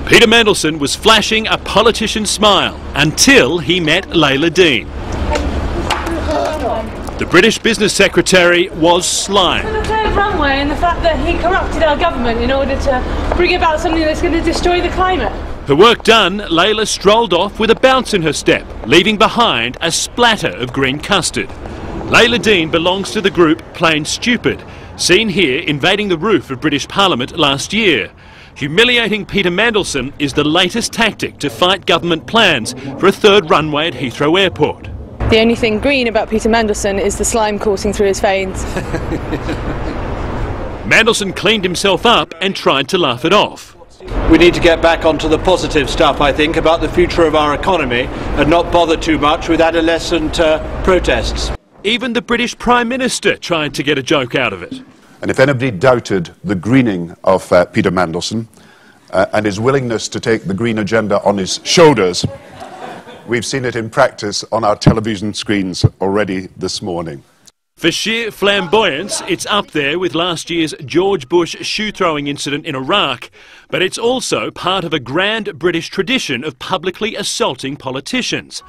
Peter Mandelson was flashing a politician's smile until he met Layla Dean. The British business secretary was Slimy. The third runway and the fact that he corrupted our government in order to bring about something that's going to destroy the climate. Her work done, Layla strolled off with a bounce in her step, leaving behind a splatter of green custard. Layla Dean belongs to the group Plain Stupid, seen here invading the roof of British Parliament last year. Humiliating Peter Mandelson is the latest tactic to fight government plans for a third runway at Heathrow Airport. The only thing green about Peter Mandelson is the slime coursing through his veins. Mandelson cleaned himself up and tried to laugh it off. We need to get back onto the positive stuff, I think, about the future of our economy and not bother too much with adolescent protests. Even the British Prime Minister tried to get a joke out of it. And if anybody doubted the greening of Peter Mandelson and his willingness to take the green agenda on his shoulders, we've seen it in practice on our television screens already this morning. For sheer flamboyance, it's up there with last year's George Bush shoe-throwing incident in Iraq, but it's also part of a grand British tradition of publicly assaulting politicians.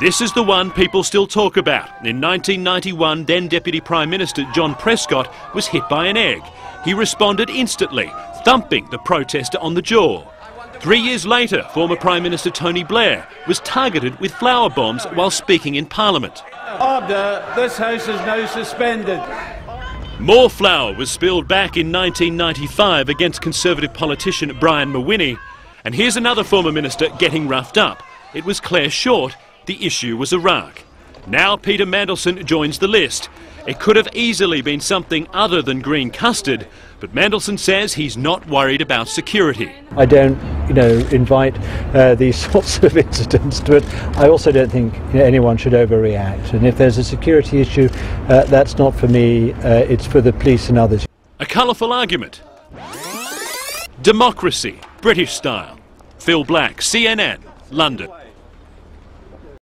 This is the one people still talk about. In 1991, then Deputy Prime Minister John Prescott was hit by an egg. He responded instantly, thumping the protester on the jaw. 3 years later, former Prime Minister Tony Blair was targeted with flour bombs while speaking in Parliament. Order, this House is now suspended. More flour was spilled back in 1995 against Conservative politician Brian Mawhinney. And here's another former minister getting roughed up. It was Claire Short. The issue was Iraq. Now Peter Mandelson joins the list. It could have easily been something other than green custard, but Mandelson says he's not worried about security. I don't, invite these sorts of incidents, but I also don't think anyone should overreact. And if there's a security issue, that's not for me, it's for the police and others. A colourful argument. Democracy, British style. Phil Black, CNN, London.